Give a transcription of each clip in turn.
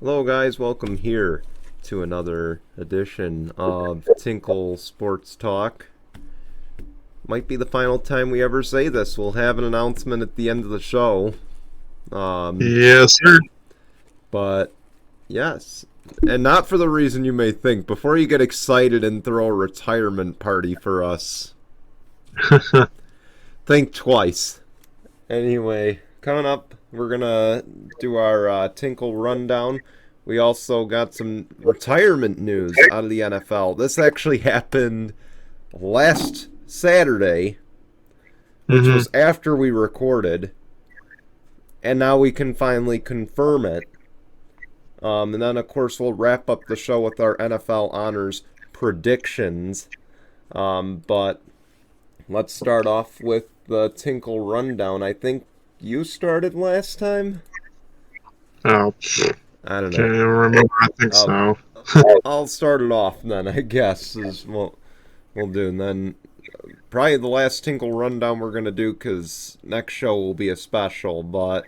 Hello guys, welcome here to another edition of Tinkle Sports Talk. Might be the final time we ever say this. We'll have an announcement at the end of the show. Yes, sir. But yes, and not for the reason you may think. Before you get excited and throw a retirement party for us, think twice. Anyway, coming up, we're gonna do our Tinkle rundown. We also got some retirement news out of the NFL. This actually happened last Saturday, which was after we recorded, and now we can finally confirm it. And then, of course, we'll wrap up the show with our NFL honors predictions. But let's start off with the Tinkle rundown. I think you started last time? Oh, I don't can't know. even remember. I think so. I'll start it off then, I guess, is what we'll do. And then probably the last Tinkle rundown we're going to do, because next show will be a special. But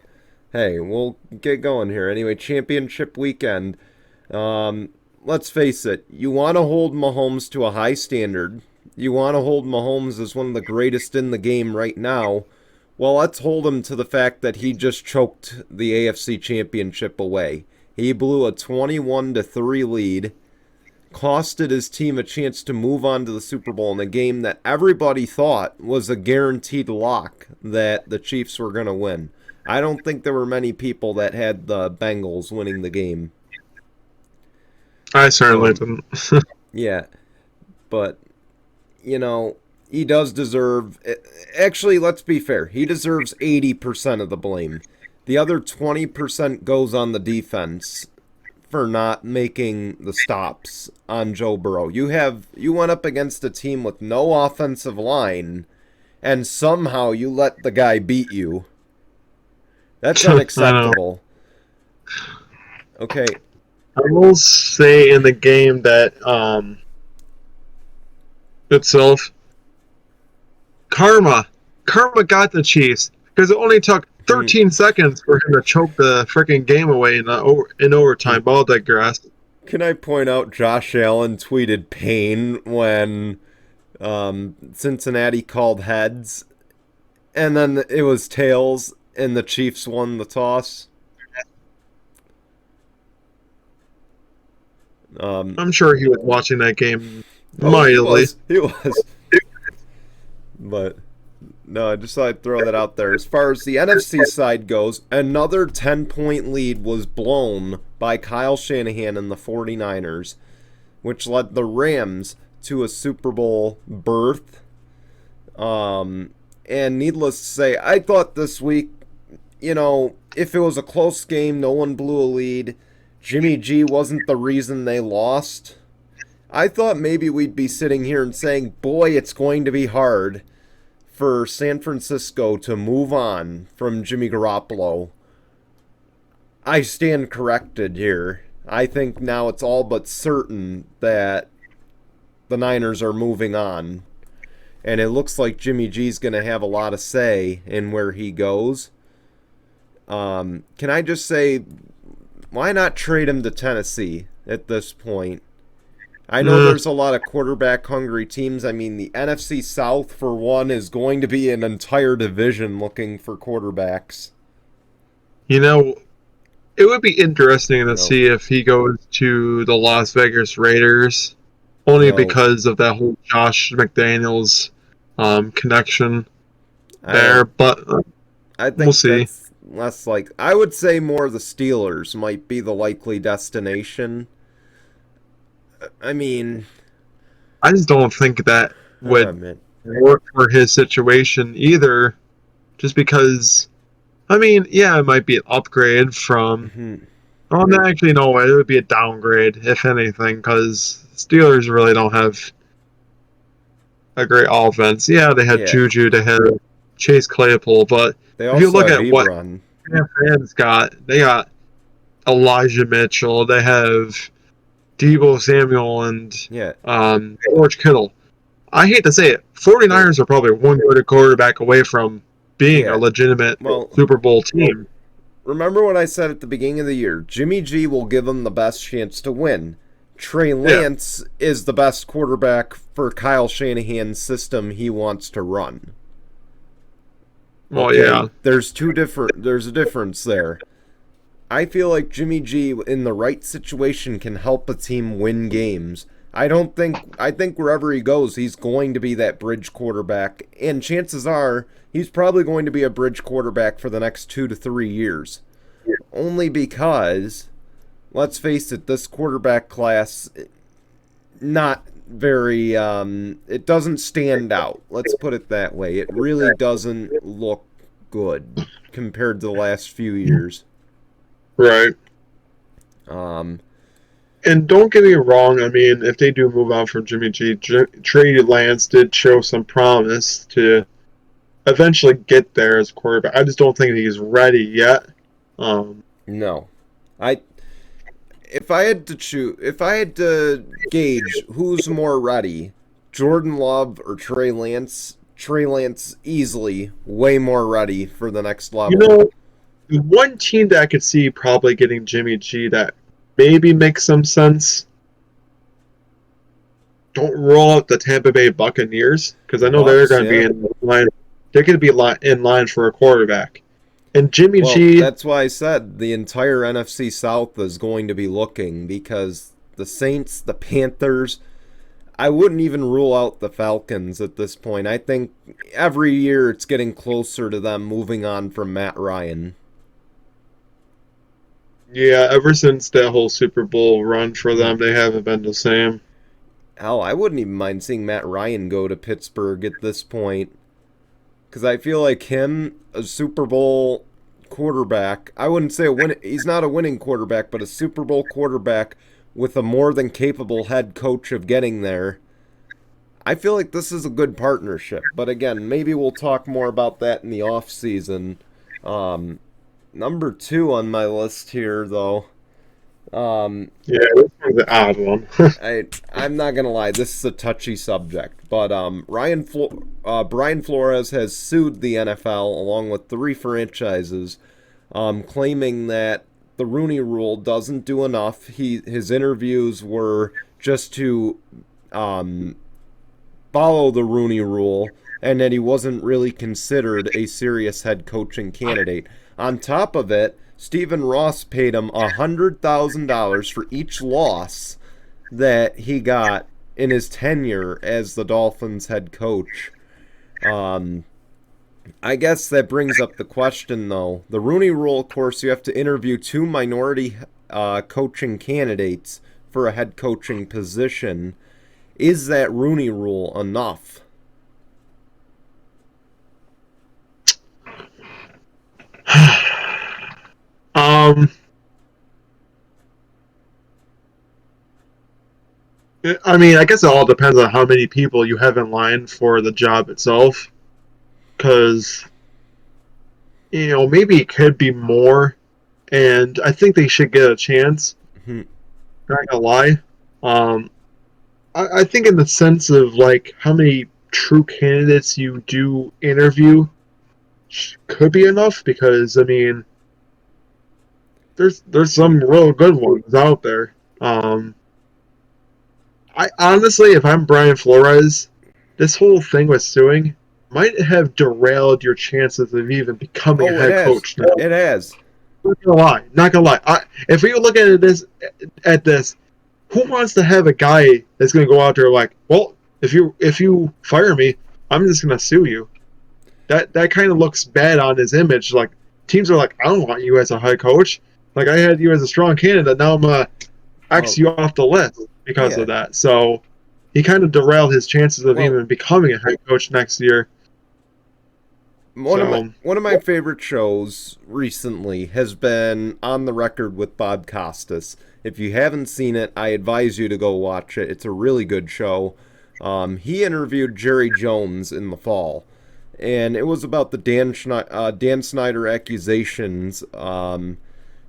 hey, we'll get going here. Anyway, championship weekend. Let's face it, you want to hold Mahomes to a high standard. You want to hold Mahomes as one of the greatest in the game right now. Well, let's hold him to the fact that he just choked the AFC Championship away. He blew a 21-3 lead, costed his team a chance to move on to the Super Bowl in a game that everybody thought was a guaranteed lock that the Chiefs were going to win. I don't think there were many people that had the Bengals winning the game. I certainly didn't. Yeah, but, you know, he does deserve... Actually, let's be fair. He deserves 80% of the blame. The other 20% goes on the defense for not making the stops on Joe Burrow. You went up against a team with no offensive line, and somehow you let the guy beat you. That's unacceptable. Okay. I will say in the game that itself, Karma got the Chiefs because it only took 13 seconds for him to choke the freaking game away in overtime. But I'll digress. Can I point out Josh Allen tweeted pain when Cincinnati called heads, and then it was tails, and the Chiefs won the toss? I'm sure he was watching that game mildly. He was. But no, I just thought I'd throw that out there. As far as the NFC side goes, another 10-point lead was blown by Kyle Shanahan and the 49ers, which led the Rams to a Super Bowl berth. And needless to say, I thought this week, if it was a close game, no one blew a lead, Jimmy G wasn't the reason they lost, I thought maybe we'd be sitting here and saying, boy, it's going to be hard for San Francisco to move on from Jimmy Garoppolo. I stand corrected here. I think now it's all but certain that the Niners are moving on. And it looks like Jimmy G's going to have a lot of say in where he goes. Can I just say, why not trade him to Tennessee at this point? I know there's a lot of quarterback-hungry teams. I mean, the NFC South, for one, is going to be an entire division looking for quarterbacks. It would be interesting to see if he goes to the Las Vegas Raiders, only because of that whole Josh McDaniels connection there. But I think we'll see. That's less like. I would say more the Steelers might be the likely destination. I mean, I just don't think that would work for his situation either, just because, it might be an upgrade from... actually, no, it would be a downgrade, if anything, because Steelers really don't have a great offense. Yeah, they had Juju, they had Chase Claypool, but if you look at what fans got, they got Elijah Mitchell, they have Deebo Samuel and George Kittle. I hate to say it, 49ers are probably one good quarterback away from being a legitimate Super Bowl team. remember what I said at the beginning of the year. Jimmy G will give him the best chance to win. Trey Lance is the best quarterback for Kyle Shanahan's system he wants to run. Well, yeah. There's a difference there. I feel like Jimmy G in the right situation can help a team win games. I think wherever he goes, he's going to be that bridge quarterback, and chances are he's probably going to be a bridge quarterback for the next 2 to 3 years. Yeah. Only because, let's face it, this quarterback class, not very, it doesn't stand out. Let's put it that way. It really doesn't look good compared to the last few years. Right. And don't get me wrong, I mean, if they do move on from Jimmy G, Trey Lance did show some promise to eventually get there as quarterback. I just don't think he's ready yet. No. If I had to gauge who's more ready, Jordan Love or Trey Lance easily way more ready for the next level. You know, one team that I could see probably getting Jimmy G that maybe makes some sense. Don't roll out the Tampa Bay Buccaneers, because I know they're going to be in line. They're going to be in line for a quarterback. And Jimmy G. That's why I said the entire NFC South is going to be looking, because the Saints, the Panthers, I wouldn't even rule out the Falcons at this point. I think every year it's getting closer to them moving on from Matt Ryan. Yeah, ever since that whole Super Bowl run for them, they haven't been the same. Hell, I wouldn't even mind seeing Matt Ryan go to Pittsburgh at this point. Because I feel like him, a Super Bowl quarterback, I wouldn't say he's not a winning quarterback, but a Super Bowl quarterback with a more than capable head coach of getting there. I feel like this is a good partnership. But again, maybe we'll talk more about that in the offseason. Number 2 on my list here, though. Yeah, this one's an odd one. I'm not going to lie, this is a touchy subject. But Brian Flores has sued the NFL along with 3 franchises, claiming that the Rooney Rule doesn't do enough. His interviews were just to follow the Rooney Rule, and that he wasn't really considered a serious head coaching candidate. On top of it, Stephen Ross paid him $100,000 for each loss that he got in his tenure as the Dolphins head coach. I guess that brings up the question, though. The Rooney Rule, of course, you have to interview 2 minority coaching candidates for a head coaching position. Is that Rooney Rule enough? I mean, I guess it all depends on how many people you have in line for the job itself. Because, maybe it could be more. And I think they should get a chance. Mm-hmm. Not gonna lie. I think in the sense of, like, how many true candidates you do interview could be enough. Because, I mean, there's some real good ones out there. I honestly, if I'm Brian Flores, this whole thing with suing might have derailed your chances of even becoming a head coach now. It has. Not gonna lie. If you look at this, who wants to have a guy that's gonna go out there like, well, if you fire me, I'm just gonna sue you. That kind of looks bad on his image. Like, teams are like, I don't want you as a head coach. Like, I had you as a strong candidate. Now I'm gonna X you off the list because of that. So he kind of derailed his chances of even becoming a head coach next year. One of my favorite shows recently has been On the Record with Bob Costas. If you haven't seen it, I advise you to go watch it. It's a really good show. He interviewed Jerry Jones in the fall, and it was about the Dan Snyder accusations.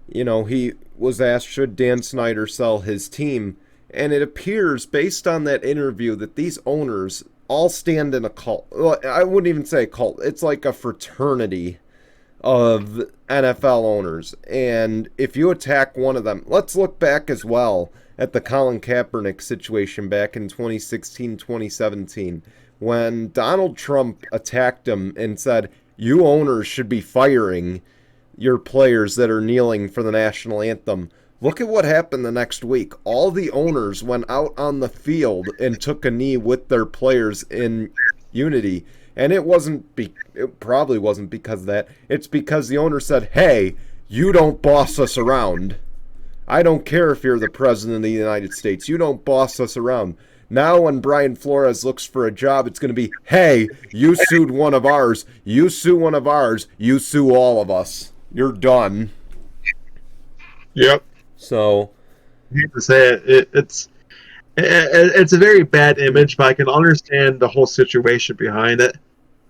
He was asked, should Dan Snyder sell his team? And it appears, based on that interview, that these owners all stand in a cult. Well, I wouldn't even say a cult. It's like a fraternity of NFL owners. And if you attack one of them, let's look back as well at the Colin Kaepernick situation back in 2016, 2017, when Donald Trump attacked him and said, you owners should be firing your players that are kneeling for the national anthem. Look at what happened the next week. All the owners went out on the field and took a knee with their players in unity. And it probably wasn't because of that. It's because the owner said, hey, you don't boss us around. I don't care if you're the president of the United States. You don't boss us around. Now when Brian Flores looks for a job, it's going to be, hey, you sued one of ours. You sue one of ours. You sue all of us. You're done. Yep. So, I hate to say it, it's a very bad image, but I can understand the whole situation behind it.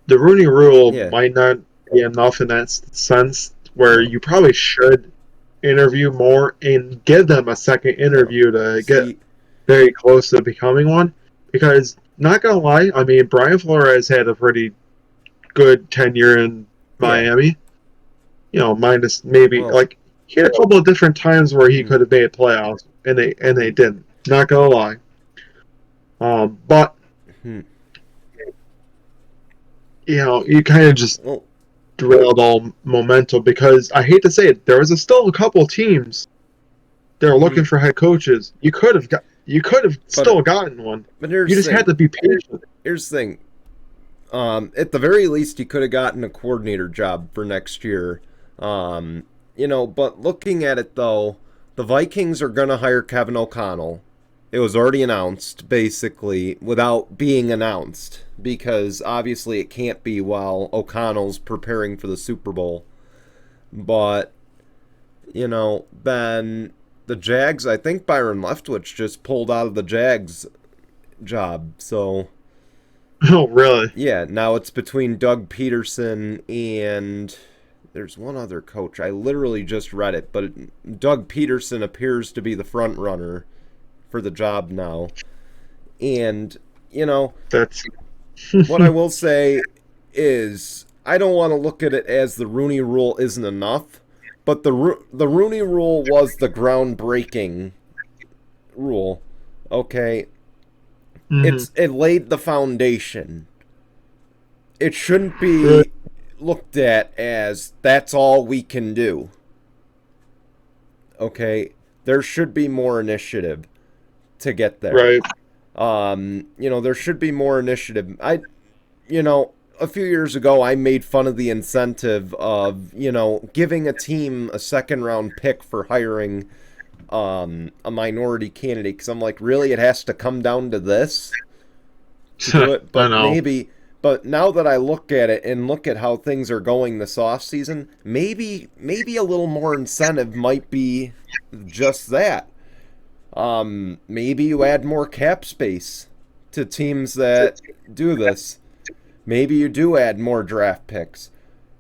The Rooney Rule might not be enough in that sense, where you probably should interview more and give them a second interview to get very close to becoming one. Because, not gonna lie, I mean, Brian Flores had a pretty good tenure in Miami. You know, minus maybe he had a couple of different times where he could have made playoffs, and they didn't. Not gonna lie. But you know, you kind of just derailed all momentum, because I hate to say it, there was still a couple of teams that are looking for head coaches. You could have still gotten one. But you just had to be patient. Here's the thing. At the very least, you could have gotten a coordinator job for next year. You know, but looking at it though, the Vikings are going to hire Kevin O'Connell. It was already announced, basically, without being announced, because obviously it can't be while O'Connell's preparing for the Super Bowl. But, you know, then the Jags, I think Byron Leftwich just pulled out of the Jags job, so... Oh, really? Yeah, now it's between Doug Peterson and... There's one other coach. I literally just read it, but Doug Peterson appears to be the front runner for the job now. And, you know, what I will say is I don't want to look at it as the Rooney Rule isn't enough, but the Rooney Rule was the groundbreaking rule. Okay? It laid the foundation. It shouldn't be looked at as that's all we can do. Okay? There should be more initiative to get there. Right. You know, there should be more initiative. You know, a few years ago, I made fun of the incentive of, you know, giving a team a second round pick for hiring a minority candidate. Because I'm like, really? It has to come down to this to do it? But maybe... But now that I look at it and look at how things are going this offseason, maybe a little more incentive might be just that. Maybe you add more cap space to teams that do this. Maybe you do add more draft picks.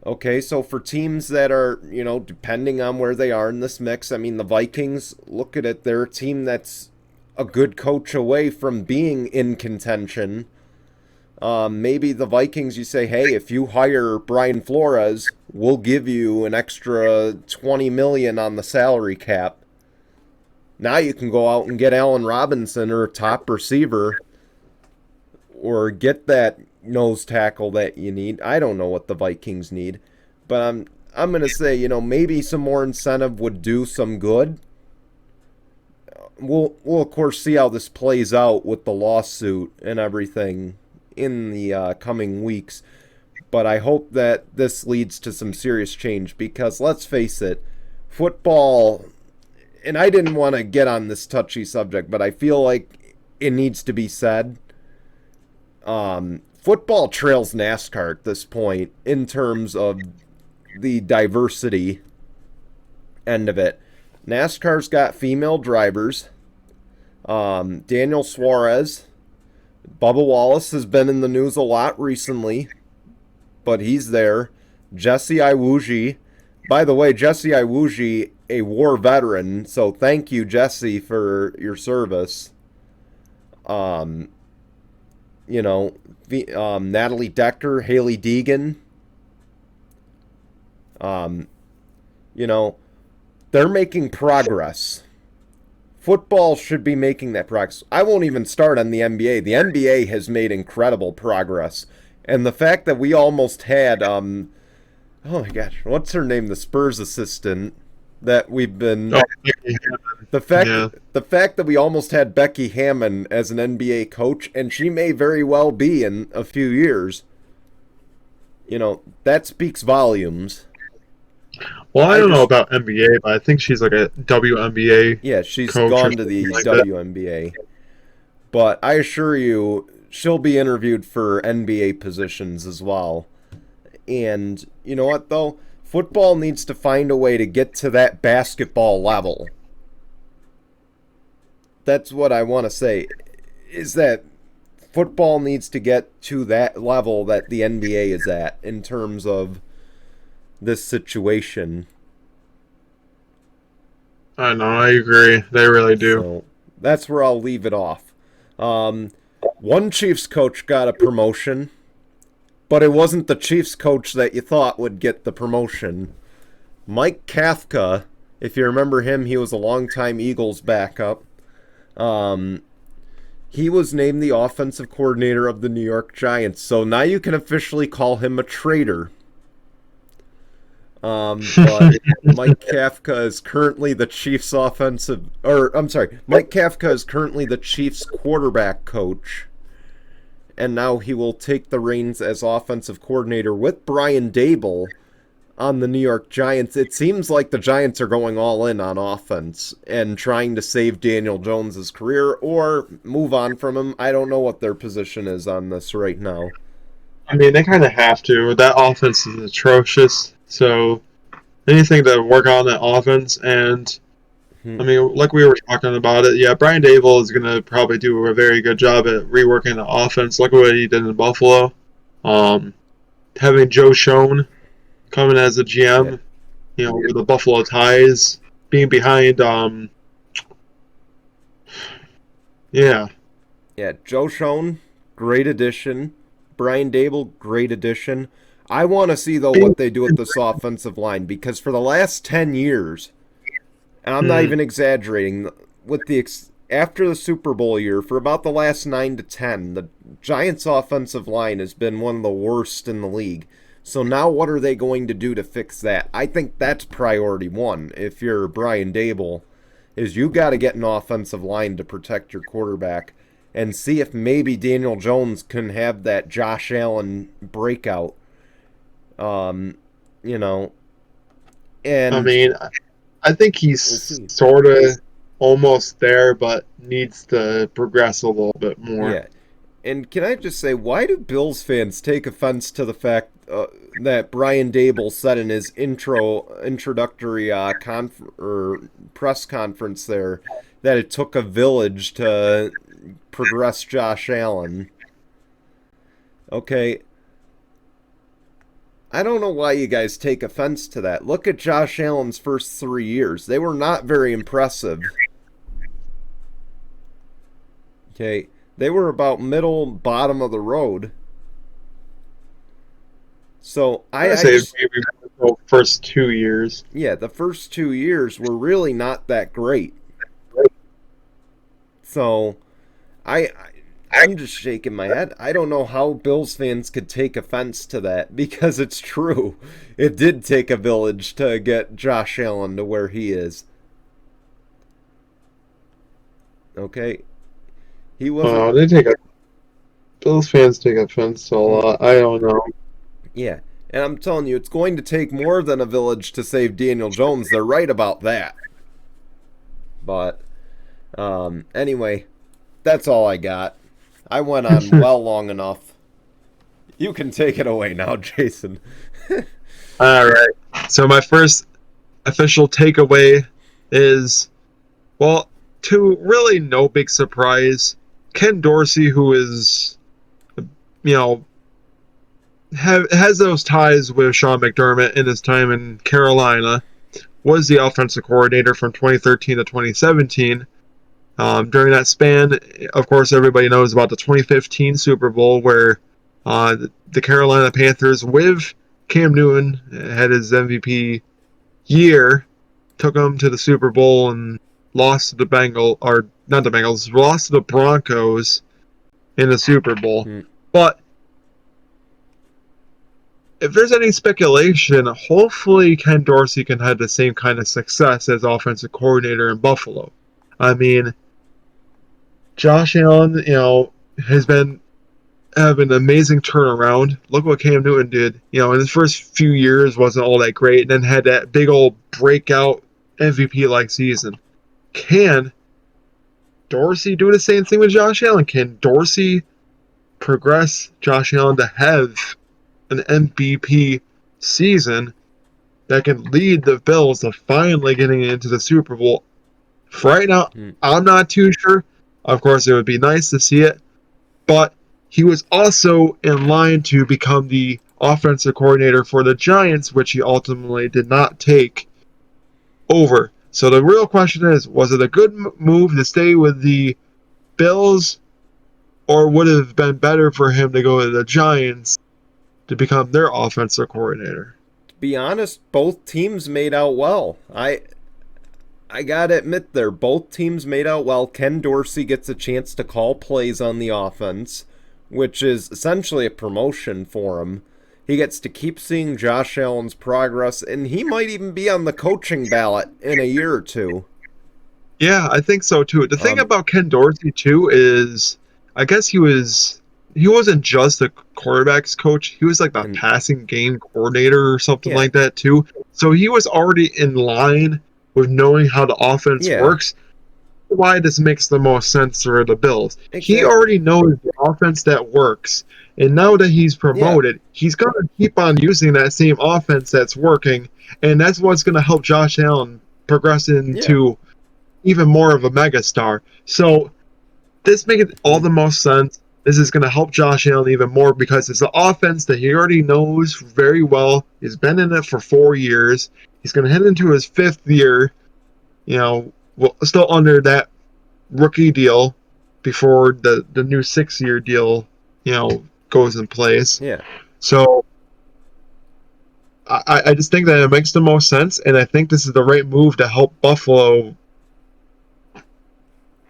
Okay, so for teams that are, you know, depending on where they are in this mix, I mean, the Vikings, look at it, they're a team that's a good coach away from being in contention. Maybe the Vikings, you say, hey, if you hire Brian Flores, we'll give you an extra $20 million on the salary cap. Now you can go out and get Allen Robinson or a top receiver, or get that nose tackle that you need. I don't know what the Vikings need, but I'm going to say, you know, maybe some more incentive would do some good. We'll of course see how this plays out with the lawsuit and everything in the coming weeks, but I hope that this leads to some serious change, because let's face it, football, and I didn't want to get on this touchy subject, but I feel like it needs to be said, football trails NASCAR at this point in terms of the diversity end of it. NASCAR's got female drivers. Daniel Suarez, Bubba Wallace has been in the news a lot recently, but he's there. Jesse Iwuji. By the way, Jesse Iwuji, a war veteran, so thank you, Jesse, for your service. You know, Natalie Decker, Haley Deegan. You know, they're making progress. Football should be making that progress. I won't even start on the NBA. The NBA has made incredible progress. And the fact that we almost had, oh my gosh, what's her name? The Spurs assistant that we've been. Oh, The fact that we almost had Becky Hammon as an NBA coach, and she may very well be in a few years. That speaks volumes. Well, I don't know about NBA, but I think she's like a WNBA. Yeah, she's gone to the WNBA. But I assure you, she'll be interviewed for NBA positions as well. And you know what, though? Football needs to find a way to get to that basketball level. That's what I want to say, is that football needs to get to that level that the NBA is at in terms of this situation. I know, I agree. They really do. So that's where I'll leave it off. One Chiefs coach got a promotion, but it wasn't the Chiefs coach that you thought would get the promotion. Mike Kafka, if you remember him, he was a longtime Eagles backup. He was named the offensive coordinator of the New York Giants, so now you can officially call him a traitor. But Mike Kafka is currently the Chiefs Mike Kafka is currently the Chiefs quarterback coach, and now he will take the reins as offensive coordinator with Brian Daboll on the New York Giants. It seems like the Giants are going all in on offense and trying to save Daniel Jones' career or move on from him. I don't know what their position is on this right now. I mean, they kind of have to. That offense is atrocious, so anything to work on that offense. And I mean, like we were talking about it, yeah, Brian Daboll is going to probably do a very good job at reworking the offense. Look at what he did in Buffalo. Having Joe Schoen coming as a GM, with the Buffalo ties, being behind, Yeah, Joe Schoen, great addition. Brian Daboll, great addition. I want to see, though, what they do with this offensive line, because for the last 10 years, and I'm not even exaggerating, after the Super Bowl year, for about the last 9 to 10, the Giants' offensive line has been one of the worst in the league. So now what are they going to do to fix that? I think that's priority one, if you're Brian Daboll, is you got to get an offensive line to protect your quarterback and see if maybe Daniel Jones can have that Josh Allen breakout. And I mean, I think he's sort of almost there, but needs to progress a little bit more. Yeah. And can I just say, why do Bills fans take offense to the fact that Brian Daboll said in his introductory press conference there that it took a village to progress Josh Allen? Okay. I don't know why you guys take offense to that. Look at Josh Allen's first 3 years. They were not very impressive. Okay. They were about bottom of the road. So I say maybe the first 2 years. Yeah, the first 2 years were really not that great. So I'm just shaking my head. I don't know how Bills fans could take offense to that, because it's true. It did take a village to get Josh Allen to where he is. Okay. He wasn't. Bills fans take offense to a lot. I don't know. Yeah, and I'm telling you, it's going to take more than a village to save Daniel Jones. They're right about that. But anyway, that's all I got. I went on well long enough. You can take it away now, Jason. All right. So my first official takeaway is, well, to really no big surprise, Ken Dorsey, who is, has those ties with Sean McDermott in his time in Carolina, was the offensive coordinator from 2013 to 2017. During that span, of course, everybody knows about the 2015 Super Bowl where the Carolina Panthers, with Cam Newton had his MVP year, took them to the Super Bowl and lost to the Bengals, or not the Bengals, lost to the Broncos in the Super Bowl. But if there's any speculation, hopefully Ken Dorsey can have the same kind of success as offensive coordinator in Buffalo. I mean, Josh Allen, has been having an amazing turnaround. Look what Cam Newton did. In his first few years wasn't all that great, and then had that big old breakout MVP-like season. Can Dorsey do the same thing with Josh Allen? Can Dorsey progress Josh Allen to have an MVP season that can lead the Bills to finally getting into the Super Bowl? For right now, I'm not too sure. Of course, it would be nice to see it, but he was also in line to become the offensive coordinator for the Giants, which he ultimately did not take over. So the real question is, was it a good move to stay with the Bills, or would it have been better for him to go to the Giants to become their offensive coordinator? To be honest, both teams made out well. I gotta admit there, both teams made out well. Ken Dorsey gets a chance to call plays on the offense, which is essentially a promotion for him. He gets to keep seeing Josh Allen's progress, and he might even be on the coaching ballot in a year or two. Yeah, I think so too. The thing about Ken Dorsey too is, I guess he wasn't just a quarterback's coach. He was like the passing game coordinator or something like that too. So he was already in line with knowing how the offense works. Why this makes the most sense for the Bills. Exactly. He already knows the offense that works. And now that he's promoted, he's going to keep on using that same offense that's working. And that's what's going to help Josh Allen progress into even more of a megastar. So this makes all the most sense. This is going to help Josh Allen even more because it's an offense that he already knows very well. He's been in it for 4 years. He's going to head into his 5th year, still under that rookie deal before the new 6-year deal, goes in place. Yeah. So I just think that it makes the most sense, and I think this is the right move to help Buffalo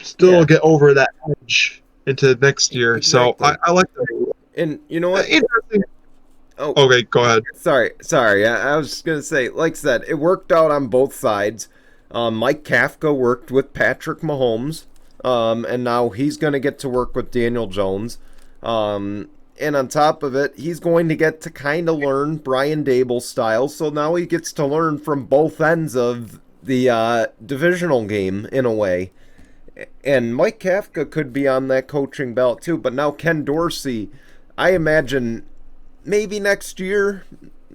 still get over that edge into next year. Exactly. So I like that. And you know what? Interesting. Oh, okay, go ahead. Sorry. I was just going to say, like I said, it worked out on both sides. Mike Kafka worked with Patrick Mahomes, and now he's going to get to work with Daniel Jones. And on top of it, he's going to get to kind of learn Brian Dable's style, so now he gets to learn from both ends of the divisional game, in a way. And Mike Kafka could be on that coaching belt too, but now Ken Dorsey, I imagine maybe next year,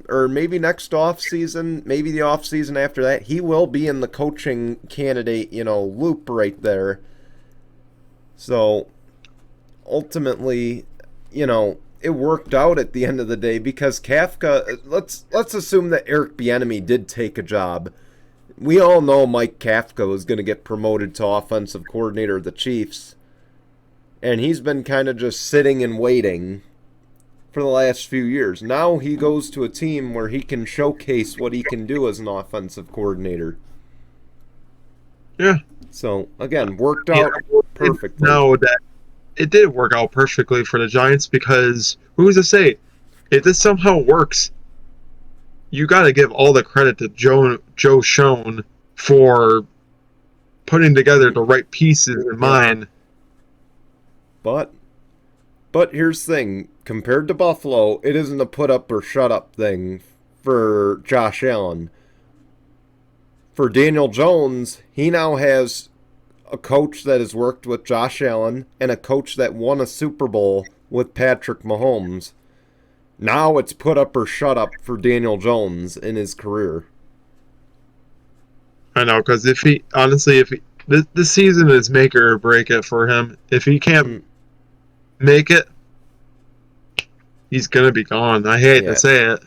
or maybe next offseason, maybe the offseason after that, he will be in the coaching candidate, loop right there. So, ultimately, it worked out at the end of the day because Kafka, let's assume that Eric Bieniemy did take a job. We all know Mike Kafka was going to get promoted to offensive coordinator of the Chiefs, and he's been kind of just sitting and waiting for the last few years. Now he goes to a team where he can showcase what he can do as an offensive coordinator. Yeah. So, again, worked out perfectly. No, that it did work out perfectly for the Giants because who's to say if this somehow works, you got to give all the credit to Joe Schoen for putting together the right pieces in mind. But here's the thing. Compared to Buffalo, it isn't a put up or shut up thing for Josh Allen. For Daniel Jones, he now has a coach that has worked with Josh Allen and a coach that won a Super Bowl with Patrick Mahomes. Now it's put up or shut up for Daniel Jones in his career. I know, because if this season is make it or break it for him. If he can't make it, he's gonna be gone. I hate to say it.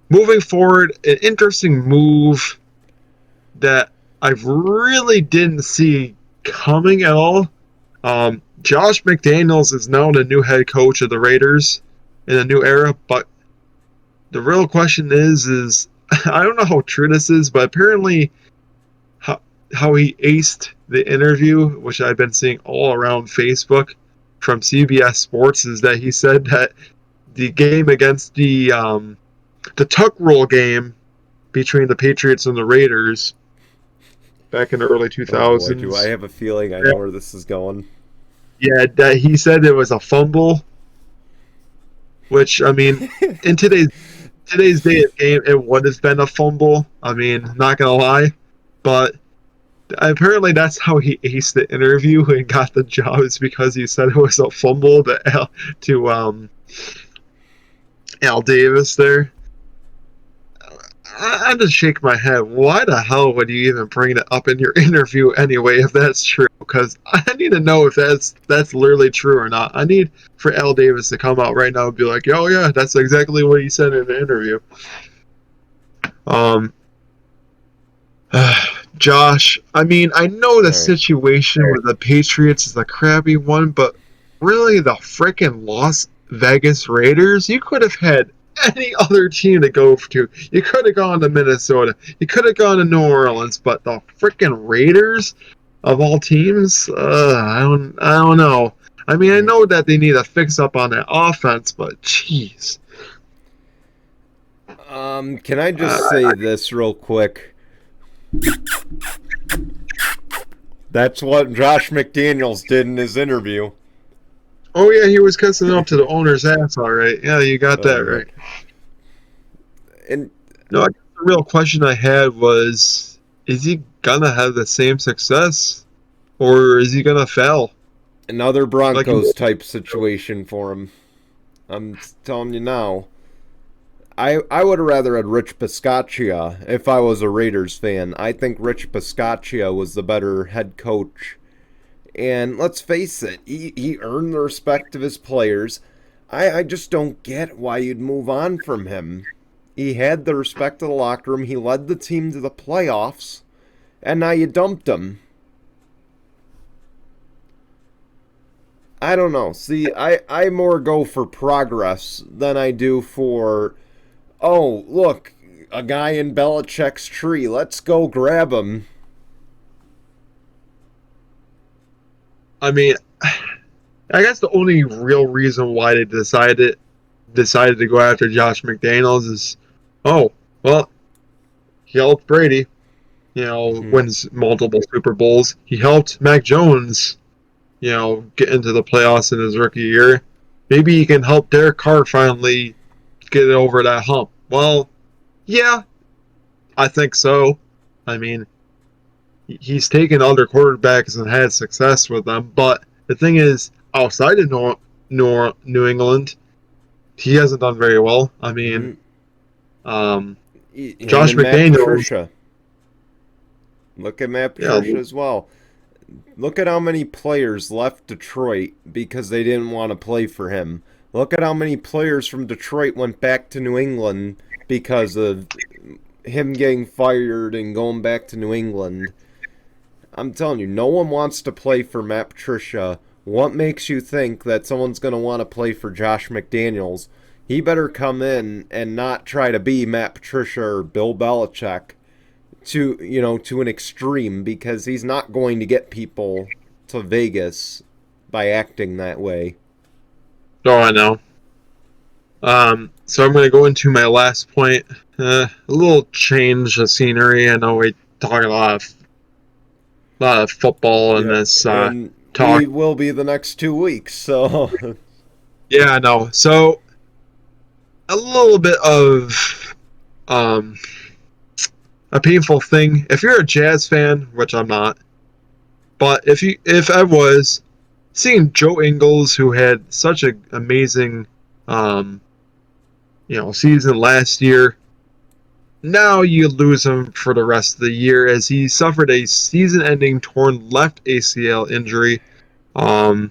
Moving forward, an interesting move that I really didn't see coming at all. Josh McDaniels is now the new head coach of the Raiders in a new era, but the real question is I don't know how true this is, but apparently how he aced the interview, which I've been seeing all around Facebook from CBS Sports, is that he said that the game against the tuck rule game between the Patriots and the Raiders back in the early 2000s. Oh boy, do I have a feeling I know where this is going. Yeah, that he said it was a fumble, which, I mean, in today's day of game, it would have been a fumble. I mean, not gonna lie, but apparently that's how he aced the interview and got the job, is because he said it was a fumble to Al Davis there. I just shake my head. Why the hell would you even bring it up in your interview anyway, if that's true? Because I need to know if that's literally true or not. I need for Al Davis to come out right now and be like, "Oh yeah, that's exactly what he said in the interview." Josh, I mean, I know the situation with the Patriots is a crappy one, but really, the freaking Las Vegas Raiders, you could have had any other team to go to. You could have gone to Minnesota. You could have gone to New Orleans, but the freaking Raiders of all teams, I don't know. I mean, I know that they need a fix up on that offense, but jeez. Can I just say this real quick? That's what Josh McDaniels did in his interview. Oh yeah, he was cussing up to the owner's ass, all right. Yeah, you got that right. And no, I guess the real question I had was, is he gonna have the same success, or is he gonna fail? Another Broncos type situation for him. I'm telling you now. I would have rather had Rich Bisaccia if I was a Raiders fan. I think Rich Bisaccia was the better head coach. And let's face it, he earned the respect of his players. I just don't get why you'd move on from him. He had the respect of the locker room. He led the team to the playoffs. And now you dumped him. I don't know. See, I more go for progress than I do for, oh, look, a guy in Belichick's tree. Let's go grab him. I mean, I guess the only real reason why they decided to go after Josh McDaniels is, oh, well, he helped Brady, wins multiple Super Bowls. He helped Mac Jones, get into the playoffs in his rookie year. Maybe he can help Derek Carr finally get over that hump. Well, yeah, I think so. I mean, he's taken other quarterbacks and had success with them, but the thing is, outside of New England, he hasn't done very well. I mean, Josh McDaniels. Look at Matt Patricia as well. Look at how many players left Detroit because they didn't want to play for him. Look at how many players from Detroit went back to New England because of him getting fired and going back to New England. I'm telling you, no one wants to play for Matt Patricia. What makes you think that someone's going to want to play for Josh McDaniels? He better come in and not try to be Matt Patricia or Bill Belichick to an extreme, because he's not going to get people to Vegas by acting that way. Oh, I know. So I'm going to go into my last point. A little change of scenery. I know we talk a lot of football in this talk. We will be the next 2 weeks, so. Yeah, I know. So a little bit of a painful thing. If you're a Jazz fan, which I'm not, but if I was, seeing Joe Ingles, who had such an amazing season last year, now you lose him for the rest of the year as he suffered a season-ending torn left ACL injury. I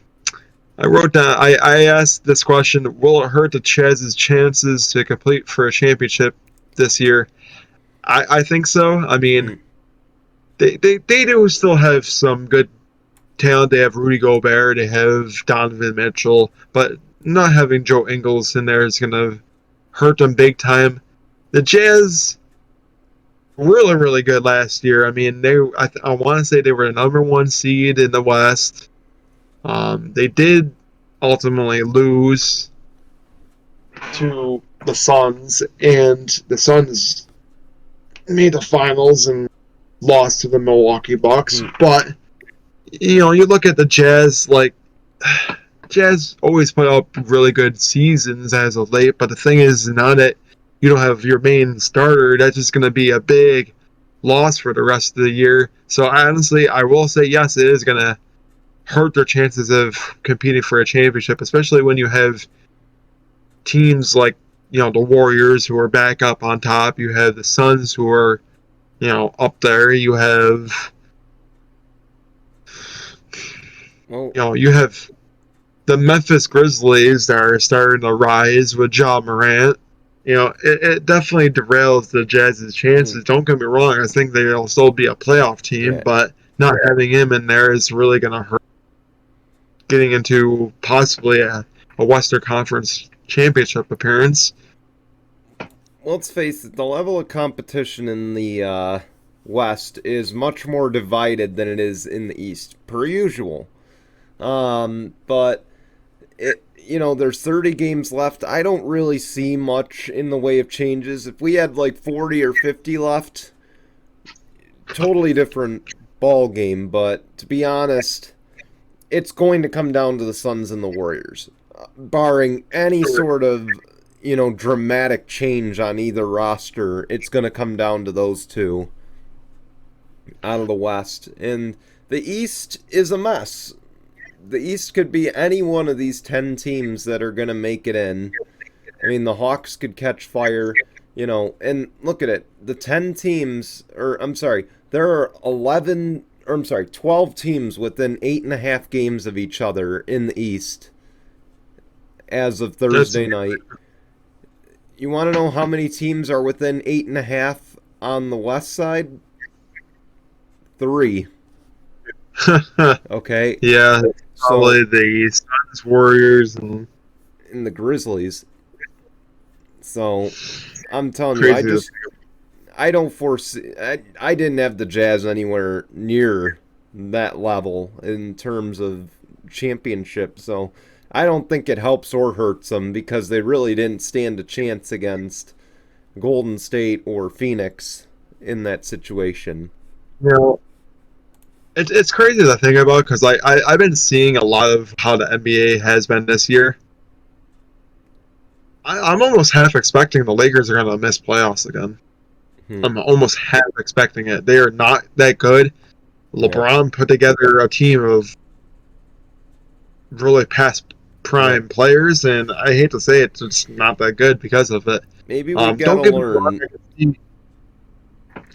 wrote down, I asked this question, will it hurt the Chaz's chances to compete for a championship this year? I think so. I mean, they do still have some good talent. They have Rudy Gobert, they have Donovan Mitchell, but not having Joe Ingles in there is going to hurt them big time. The Jazz really, really good last year. I mean, I want to say they were the number 1 seed in the West. They did ultimately lose to the Suns, and the Suns made the finals and lost to the Milwaukee Bucks. But you look at the Jazz, like Jazz always put up really good seasons as of late. But the thing is, now that you don't have your main starter, that's just going to be a big loss for the rest of the year. So honestly, I will say yes, it is going to hurt their chances of competing for a championship, especially when you have teams like the Warriors who are back up on top. You have the Suns who are up there. You have you have the Memphis Grizzlies that are starting to rise with Ja Morant. It definitely derails the Jazz's chances. Don't get me wrong. I think they'll still be a playoff team, but not having him in there is really going to hurt getting into possibly a Western Conference championship appearance. Let's face it, the level of competition in the West is much more divided than it is in the East, per usual. But there's 30 games left. I don't really see much in the way of changes. If we had like 40 or 50 left, totally different ball game. But to be honest, it's going to come down to the Suns and the Warriors, barring any sort of dramatic change on either roster. It's going to come down to those two out of the West. And the East is a mess. The East could be any one of these 10 teams that are going to make it in. I mean, the Hawks could catch fire, and look at it. The 10 teams, there are 12 teams within 8.5 games of each other in the East as of Thursday night. You want to know how many teams are within 8.5 on the West side? 3. Okay. Yeah, probably the Suns, Warriors, and the Grizzlies. So, I'm telling you, I don't foresee. I didn't have the Jazz anywhere near that level in terms of championship. So, I don't think it helps or hurts them because they really didn't stand a chance against Golden State or Phoenix in that situation. It's crazy to think about because I've been seeing a lot of how the NBA has been this year. I'm almost half expecting the Lakers are going to miss playoffs again. I'm almost half expecting it. They are not that good. LeBron put together a team of really past prime players, and I hate to say it, it's just not that good because of it. Maybe we gotta learn.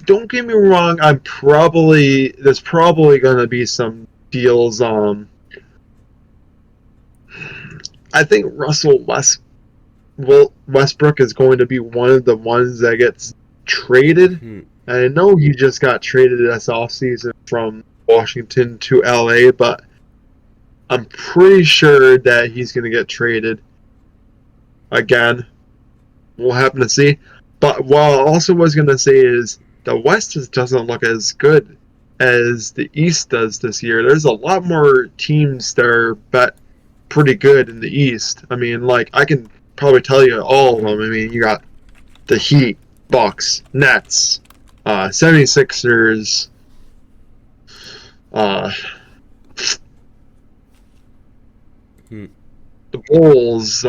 Don't get me wrong. There's probably going to be some deals. I think Russell Westbrook is going to be one of the ones that gets traded. I know he just got traded this offseason from Washington to LA, but I'm pretty sure that he's going to get traded again. We'll happen to see. But what I also was going to say is the West just doesn't look as good as the East does this year. There's a lot more teams that are pretty good in the East. I mean, like, I can probably tell you all of them. I mean, you got the Heat, Bucks, Nets, 76ers, the Bulls,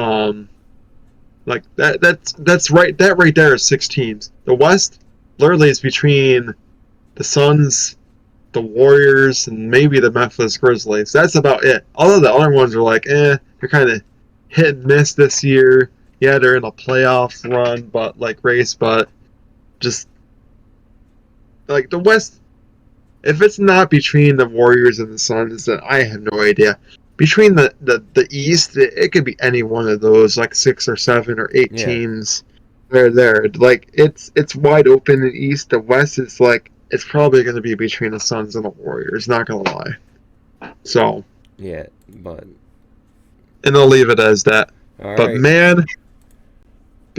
like that's right. That right there is 6 teams. The West literally is between the Suns, the Warriors, and maybe the Memphis Grizzlies. That's about it. All of the other ones are like, they're kind of hit and miss this year. Yeah, they're in a playoff run, but just like the West. If it's not between the Warriors and the Suns, then I have no idea. Between the East, it could be any one of those, like 6 or 7 or 8 teams. They're there. Like it's wide open in the East. The West is like it's probably going to be between the Suns and the Warriors. Not going to lie. So and I'll leave it as that. All but right. man,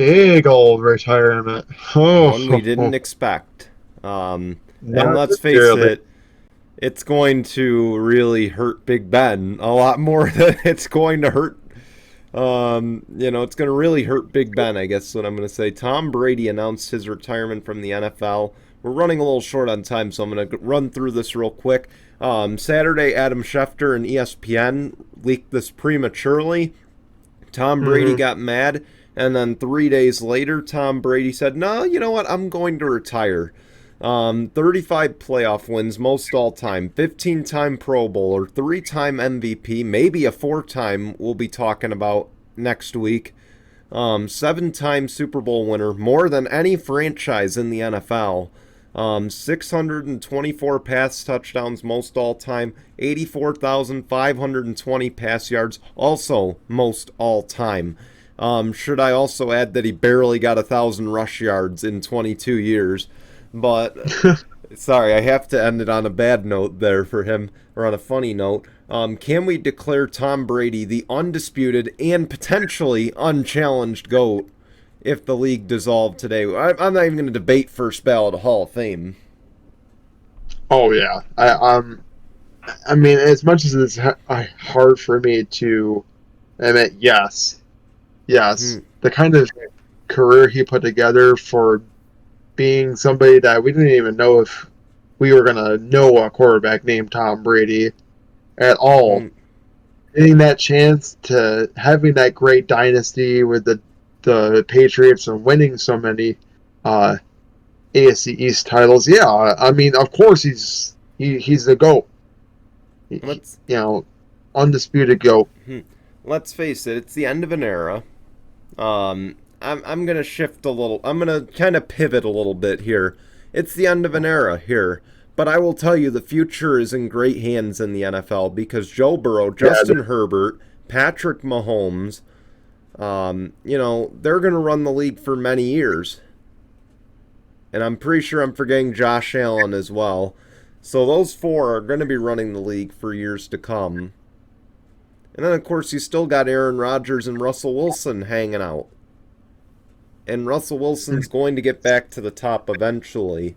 big old retirement. Oh, One we didn't expect. And not let's face necessarily. it, it's going to really hurt Big Ben a lot more than it's going to hurt. It's going to really hurt Big Ben, I guess is what I'm going to say. Tom Brady announced his retirement from the NFL. We're running a little short on time, so I'm going to run through this real quick. Saturday, Adam Schefter and ESPN leaked this prematurely. Tom Brady got mad, and then 3 days later, Tom Brady said, "No, you know what? I'm going to retire." 35 playoff wins, most all time, 15-time Pro Bowler, 3-time MVP, maybe a 4-time we'll be talking about next week. 7-time Super Bowl winner, more than any franchise in the NFL. 624 pass touchdowns, most all time, 84,520 pass yards, also most all time. Should I also add that he barely got 1,000 rush yards in 22 years? But sorry, I have to end it on a bad note there for him, or on a funny note. Can we declare Tom Brady the undisputed and potentially unchallenged GOAT if the league dissolved today? I'm not even going to debate first ballot Hall of Fame. Oh yeah, I mean, as much as it's hard for me to admit, yes, the kind of career he put together for being somebody that we didn't even know if we were gonna know a quarterback named Tom Brady at all. Getting that chance to having that great dynasty with the Patriots and winning so many AFC East titles, yeah, I mean, of course he's the GOAT. Undisputed GOAT. Let's face it, it's the end of an era. I'm gonna shift a little. I'm gonna kind of pivot a little bit here. It's the end of an era here, but I will tell you the future is in great hands in the NFL because Joe Burrow, Justin Herbert, Patrick Mahomes, they're gonna run the league for many years, and I'm pretty sure I'm forgetting Josh Allen as well. So those four are gonna be running the league for years to come. And then, of course, you still got Aaron Rodgers and Russell Wilson hanging out. And Russell Wilson's going to get back to the top eventually.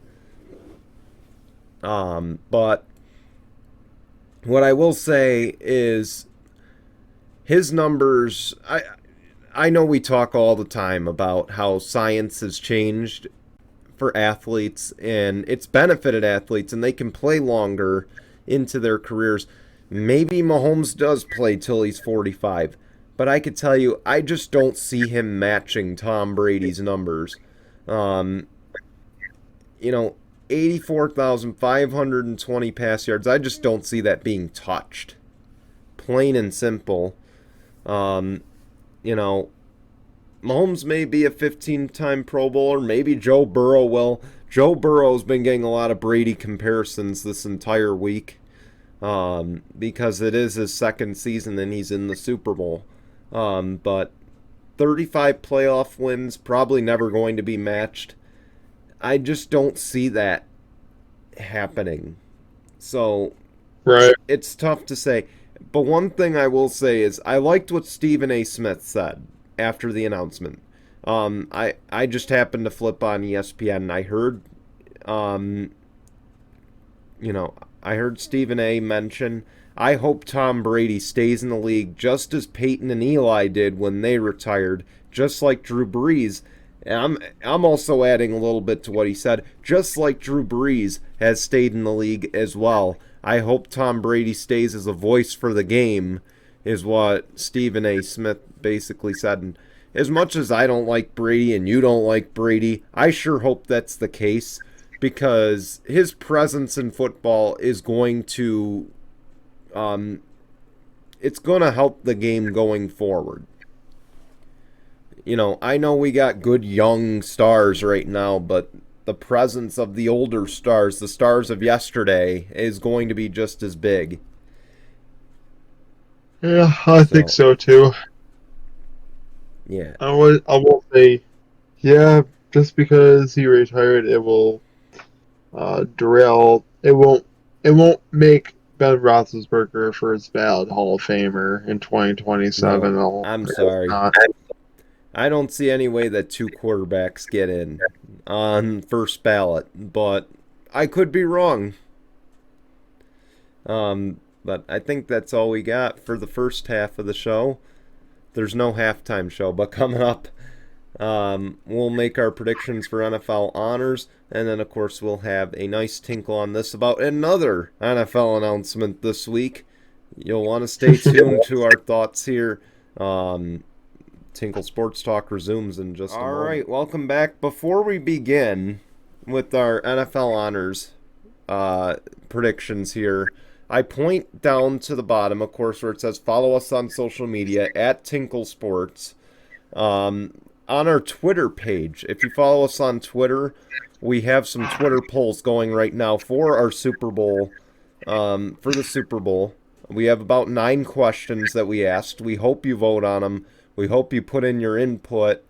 But what I will say is his numbers, I know we talk all the time about how science has changed for athletes and it's benefited athletes and they can play longer into their careers. Maybe Mahomes does play till he's 45, but I could tell you, I just don't see him matching Tom Brady's numbers. 84,520 pass yards, I just don't see that being touched. Plain and simple. Mahomes may be a 15-time Pro Bowler, maybe Joe Burrow will. Joe Burrow's been getting a lot of Brady comparisons this entire week. Because it is his second season and he's in the Super Bowl. But 35 playoff wins, probably never going to be matched. I just don't see that happening. So, it's tough to say. But one thing I will say is I liked what Stephen A. Smith said after the announcement. I just happened to flip on ESPN and I heard, I heard Stephen A. mention, I hope Tom Brady stays in the league just as Peyton and Eli did when they retired, just like Drew Brees. And I'm also adding a little bit to what he said, just like Drew Brees has stayed in the league as well. I hope Tom Brady stays as a voice for the game, is what Stephen A. Smith basically said. And as much as I don't like Brady and you don't like Brady, I sure hope that's the case. Because his presence in football is going to, it's going to help the game going forward. I know we got good young stars right now, but the presence of the older stars, the stars of yesterday, is going to be just as big. Yeah, I think so too. Yeah. I won't say, yeah, just because he retired, it will derail. It won't make Ben Roethlisberger a first ballot Hall of Famer in 2027. No, I'm sorry. I don't see any way that 2 quarterbacks get in on first ballot, but I could be wrong. But I think that's all we got for the first half of the show. There's no halftime show, but coming up, we'll make our predictions for NFL honors, and then, of course, we'll have a nice tinkle on this about another NFL announcement this week. You'll want to stay tuned to our thoughts here. Tinkle Sports Talk resumes in just a moment. All right, welcome back. Before we begin with our NFL honors predictions here, I point down to the bottom, of course, where it says follow us on social media at Tinkle Sports. On our Twitter page, if you follow us on Twitter, we have some Twitter polls going right now for our Super Bowl. For the Super Bowl, we have about 9 questions that we asked. We hope you vote on them. We hope you put in your input.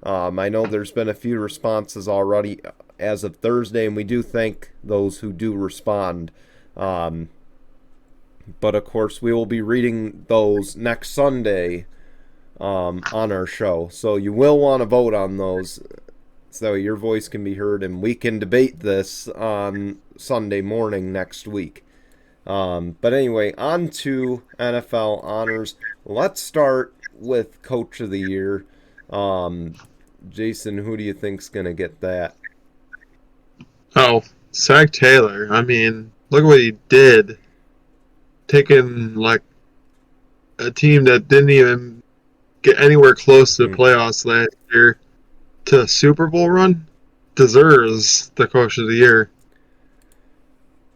I know there's been a few responses already as of Thursday, and we do thank those who do respond. But, of course, we will be reading those next Sunday on our show. So you will want to vote on those so your voice can be heard, and we can debate this on Sunday morning next week. But anyway, on to NFL honors. Let's start with Coach of the Year. Jason, who do you think's going to get that? Oh, Zach Taylor. I mean, look what he did. Taking, like, a team that didn't even get anywhere close to the playoffs last year to a Super Bowl run, deserves the Coach of the Year.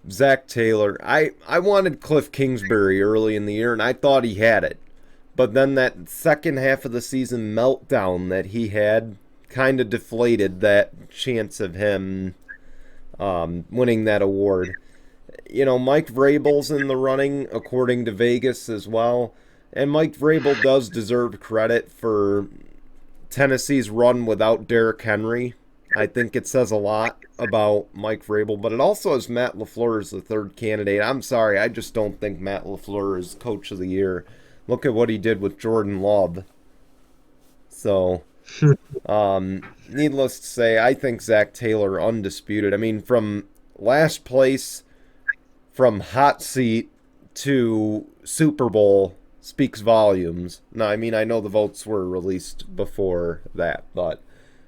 Zach Taylor. I wanted Cliff Kingsbury early in the year, and I thought he had it. But then that second half of the season meltdown that he had kind of deflated that chance of him winning that award. You know, Mike Vrabel's in the running, according to Vegas as well. And Mike Vrabel does deserve credit for Tennessee's run without Derrick Henry. I think it says a lot about Mike Vrabel, but it also has Matt LaFleur as the third candidate. I'm sorry, I just don't think Matt LaFleur is Coach of the Year. Look at what he did with Jordan Love. So, needless to say, I think Zach Taylor undisputed. I mean, from last place, from hot seat to Super Bowl speaks volumes. Now, I mean, I know the votes were released before that, but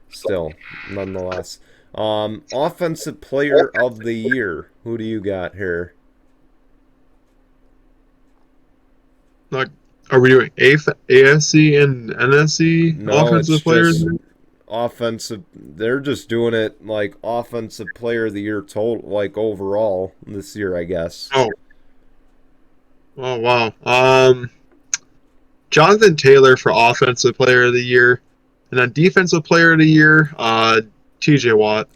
still, nonetheless. Offensive Player of the Year. Who do you got here? Like, are we doing AFC and NFC offensive players? Offensive. They're just doing it like Offensive Player of the Year total, like overall this year, I guess. Oh wow. Jonathan Taylor for Offensive Player of the Year, and then Defensive Player of the Year, TJ Watt.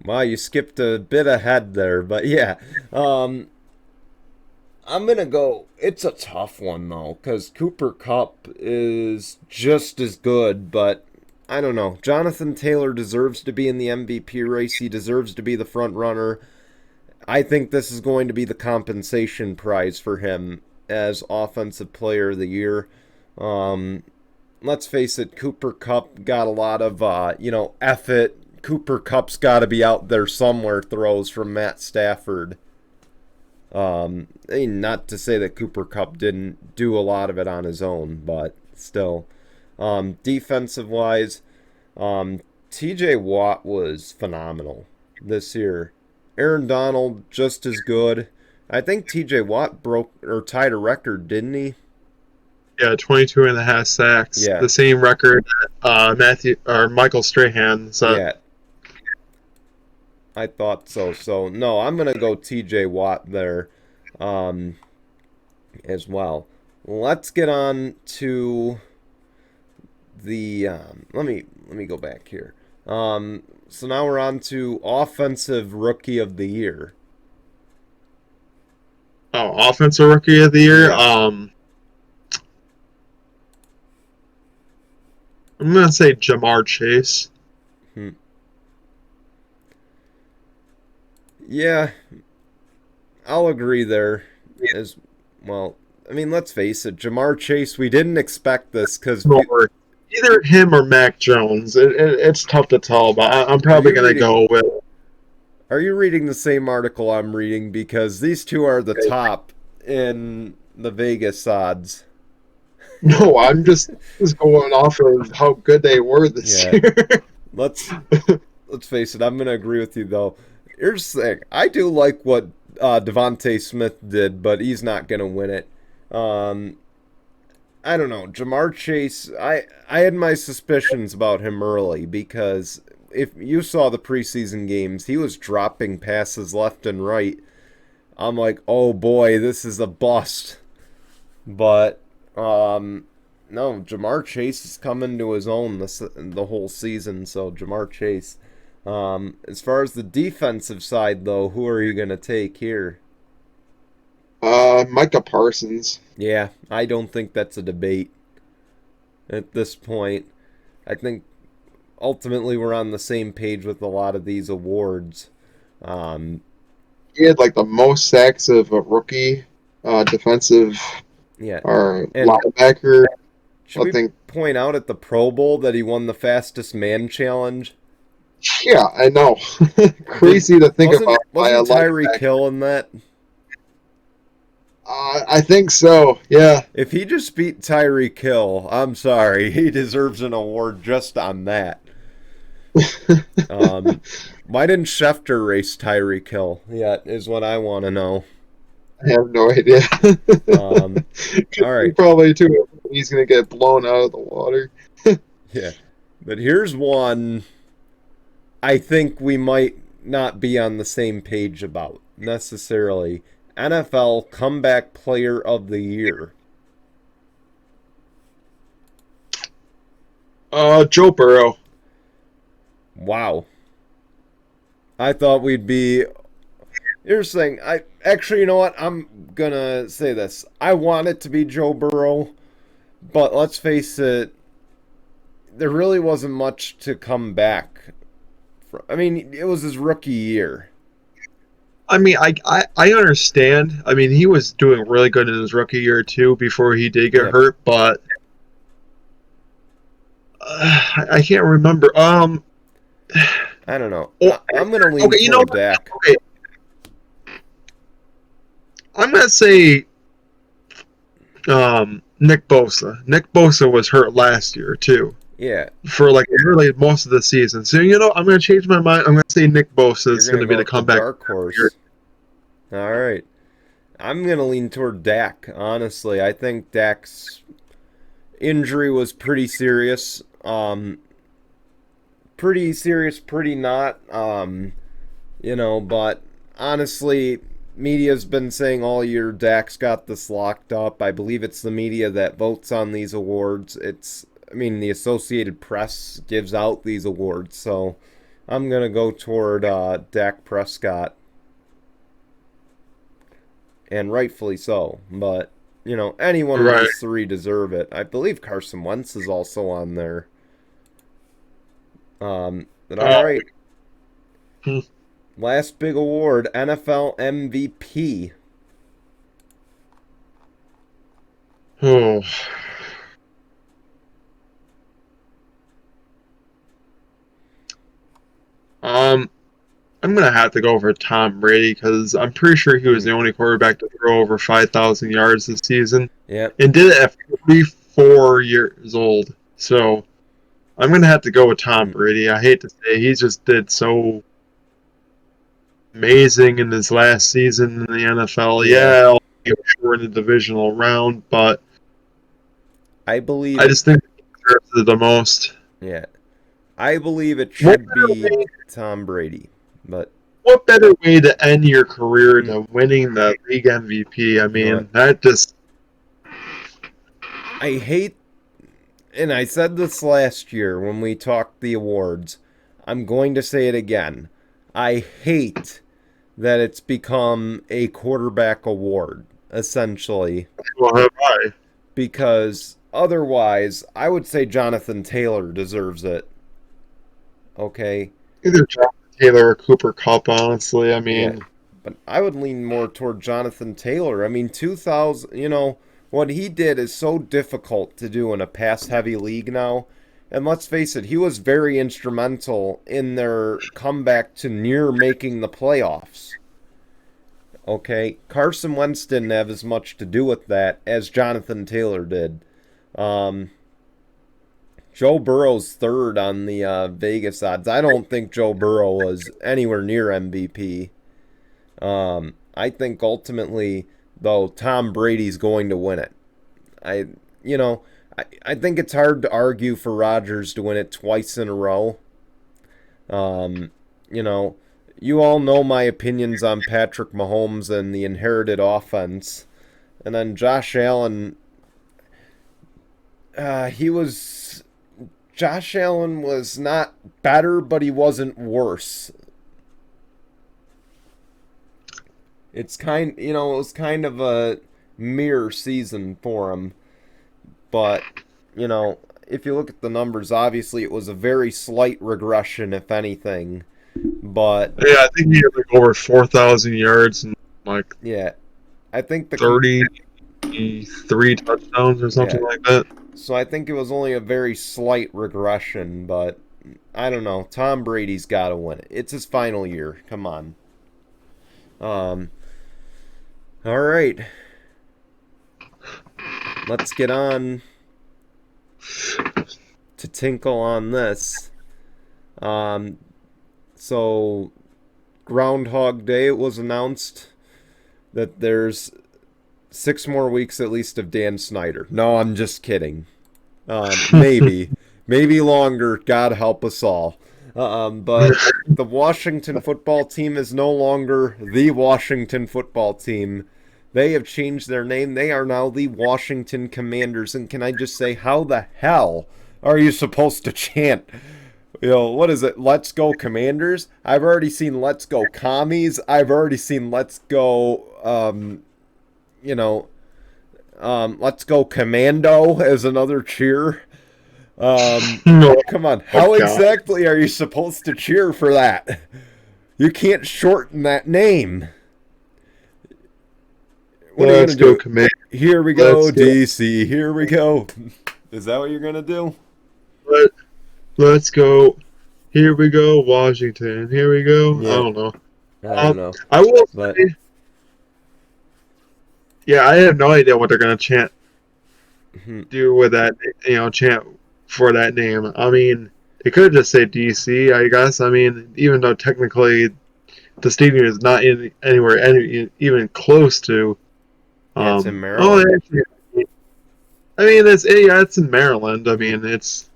Wow, you skipped a bit ahead there, but yeah. I'm going to go. It's a tough one, though, because Cooper Kupp is just as good, but I don't know. Jonathan Taylor deserves to be in the MVP race. He deserves to be the front runner. I think this is going to be the compensation prize for him as Offensive Player of the Year. Let's face it, Cooper Kupp got a lot of, F it. Cooper Kupp's got to be out there somewhere throws from Matt Stafford. Not to say that Cooper Kupp didn't do a lot of it on his own, but still. Defensive-wise, TJ Watt was phenomenal this year. Aaron Donald, just as good. I think TJ Watt broke or tied a record, didn't he? Yeah, 22 and a half sacks. Yeah. The same record that Michael Strahan set. Yeah. I thought so. So, no, I'm going to go TJ Watt there as well. Let's get on to the let me go back here. So now we're on to Offensive Rookie of the Year. Oh, Offensive Rookie of the Year? Yeah. I'm going to say Jamar Chase. Yeah, I'll agree there as well. I mean, let's face it, Jamar Chase, we didn't expect this because either him or Mac Jones. It's tough to tell, but I'm probably going to go with. Are you reading the same article I'm reading? Because these two are the top in the Vegas odds. No, I'm just going off of how good they were this year. Let's face it. I'm going to agree with you though. Here's the thing. I do like what Devontae Smith did, but he's not going to win it. I don't know. Jamar Chase, I had my suspicions about him early because if you saw the preseason games, he was dropping passes left and right. I'm like, oh boy, this is a bust. But no, Jamar Chase is coming to his own the whole season. So Jamar Chase. As far as the defensive side, though, who are you gonna take here? Micah Parsons. Yeah, I don't think that's a debate at this point. I think ultimately we're on the same page with a lot of these awards. He had like the most sacks of a rookie defensive or linebacker. Should we point out at the Pro Bowl that he won the fastest man challenge? Yeah, I know. Crazy to think about. Wasn't Tyreek Hill in that? I think so, yeah. If he just beat Tyreek Hill, I'm sorry, he deserves an award just on that. Why didn't Schefter race Tyreek Hill yet is what I want to know. I have no idea. All right. Probably too. He's going to get blown out of the water. Yeah. But here's one I think we might not be on the same page about necessarily. NFL Comeback Player of the Year. Joe Burrow. Wow. I thought we'd be... Here's the thing. Actually, you know what? I'm going to say this. I want it to be Joe Burrow, but let's face it, there really wasn't much to come back from. I mean, it was his rookie year. I mean, I understand. I mean, he was doing really good in his rookie year, too, before he did get hurt, but I can't remember. I don't know. I'm going to lean toward Dak. Okay. I'm going to say Nick Bosa. Nick Bosa was hurt last year, too. Yeah. For like really most of the season. So, I'm going to change my mind. I'm going to say Nick Bosa is going to be the comeback. Dark horse. All right. I'm going to lean toward Dak, honestly. I think Dak's injury was pretty serious. Pretty serious, pretty not. But honestly, media's been saying all year Dak's got this locked up. I believe it's the media that votes on these awards. The Associated Press gives out these awards, so I'm going to go toward Dak Prescott. And rightfully so. But, any one of these three deserve it. I believe Carson Wentz is also on there. But all right. Last big award, NFL MVP. Oh. I'm going to have to go for Tom Brady because I'm pretty sure he was the only quarterback to throw over 5,000 yards this season. Yeah. And did it at 44 years old. So I'm going to have to go with Tom Brady. I hate to say he just did so amazing in his last season in the NFL. Yeah, he was short in the divisional round, but I just think he deserves it the most. Yeah. I believe it should be Tom Brady. But what better way to end your career than winning the league MVP? I mean, that just... I hate, and I said this last year when we talked the awards, I'm going to say it again. I hate that it's become a quarterback award, essentially. Well, have I? Because otherwise, I would say Jonathan Taylor deserves it. Okay? Either Jonathan Taylor or Cooper Kupp, honestly. I mean... Yeah, but I would lean more toward Jonathan Taylor. I mean, 2000, what he did is so difficult to do in a pass-heavy league now. And let's face it, he was very instrumental in their comeback to near making the playoffs. Okay, Carson Wentz didn't have as much to do with that as Jonathan Taylor did. Um, Joe Burrow's third on the Vegas odds. I don't think Joe Burrow was anywhere near MVP. I think ultimately, though, Tom Brady's going to win it. I, you know, I think it's hard to argue for Rodgers to win it twice in a row. You know, you all know my opinions on Patrick Mahomes and the inherited offense. And then Josh Allen, Josh Allen was not better, but he wasn't worse. It was kind of a mirror season for him. But, if you look at the numbers, obviously it was a very slight regression, if anything. But yeah, I think he had like over 4,000 yards and like yeah, I think 33 touchdowns or something like that. So I think it was only a very slight regression, but I don't know. Tom Brady's got to win it. It's his final year. Come on. All right. Let's get on to Tinkle on this. So Groundhog Day, it was announced that there's 6 more weeks at least of Dan Snyder. No, I'm just kidding. Maybe longer. God help us all. But the Washington football team is no longer the Washington football team. They have changed their name. They are now the Washington Commanders. And can I just say, how the hell are you supposed to chant? What is it? Let's go Commanders? I've already seen Let's Go Commies. I've already seen Let's Go, Let's Go Commando as another cheer. Come on. How exactly are you supposed to cheer for that? You can't shorten that name. What are you going to do? Here we go, DC. Here we go. Is that what you're going to do? Let's go. Here we go, Washington. Here we go. Yeah. I don't know. I will say, yeah, I have no idea what they're going to chant. Do with that, chant for that name. I mean, they could just say DC, I guess. I mean, even though technically the stadium is not even close to. Yeah, it's in Maryland. I mean, it's in Maryland. I mean, it's.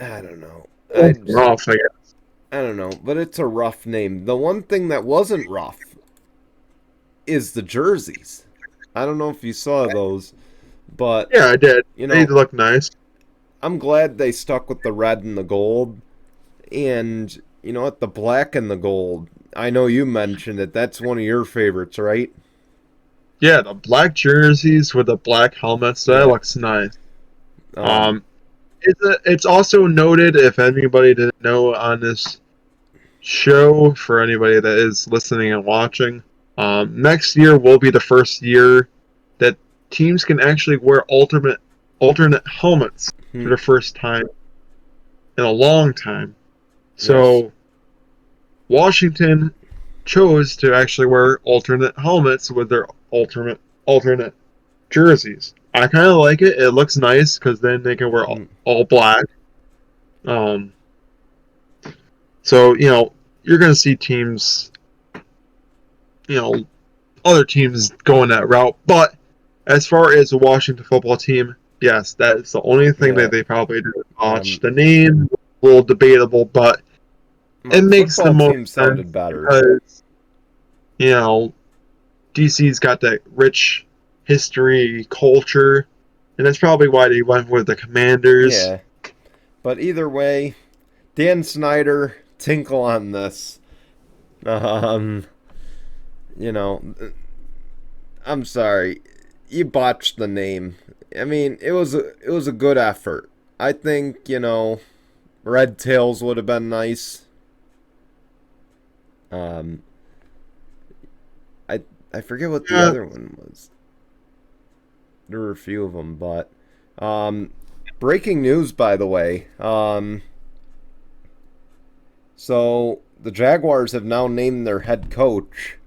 I don't know. Rough, I guess. I don't know, but it's a rough name. The one thing that wasn't rough is the jerseys. I don't know if you saw those, but yeah, I did. They look nice. I'm glad they stuck with the red and the gold, and you know what, the black and the gold. I know you mentioned it. That's one of your favorites, right? Yeah, the black jerseys with the black helmets. That looks nice. It's also noted, if anybody didn't know on this show, for anybody that is listening and watching, next year will be the first year that teams can actually wear alternate helmets for the first time in a long time. So Washington chose to actually wear alternate helmets with their alternate jerseys. I kind of like it. It looks nice because then they can wear all black. So you're going to see teams, other teams going that route. But as far as the Washington football team, yes, that is the only thing that they probably didn't watch. The name, a little debatable, but it makes the most sense better because DC's got that rich history, culture, and that's probably why they went with the Commanders. Yeah, but either way, Dan Snyder, Tinkle on this. I'm sorry, you botched the name. I mean, it was a good effort. I think Red Tails would have been nice. I forget what the other one was. There were a few of them, but Breaking news, by the way. So the Jaguars have now named their head coach.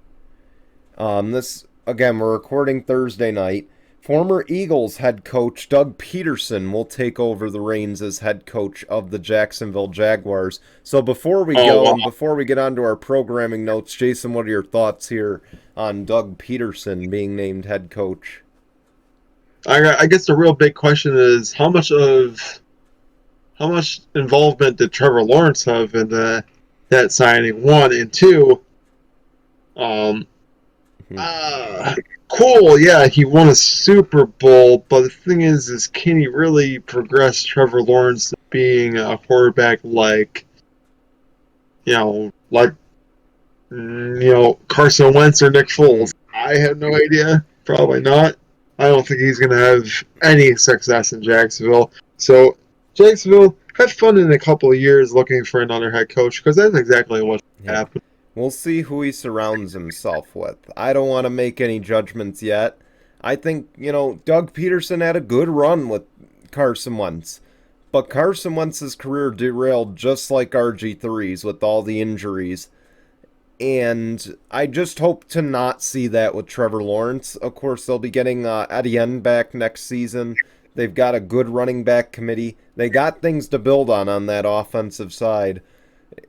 This again, we're recording Thursday night. Former Eagles head coach Doug Peterson will take over the reins as head coach of the Jacksonville Jaguars. So before we go and before we get on to our programming notes, Jason, what are your thoughts here on Doug Peterson being named head coach? I guess the real big question is how much involvement did Trevor Lawrence have in that signing? One and two. Um, cool. Yeah, he won a Super Bowl, but the thing is can he really progress Trevor Lawrence to being a quarterback like, Carson Wentz or Nick Foles? I have no idea. Probably not. I don't think he's going to have any success in Jacksonville. So, Jacksonville, have fun in a couple of years looking for another head coach, because that's exactly what happened. We'll see who he surrounds himself with. I don't want to make any judgments yet. I think, Doug Peterson had a good run with Carson Wentz. But Carson Wentz's career derailed just like RG3's with all the injuries. And I just hope to not see that with Trevor Lawrence. Of course, they'll be getting Etienne back next season. They've got a good running back committee. They got things to build on that offensive side.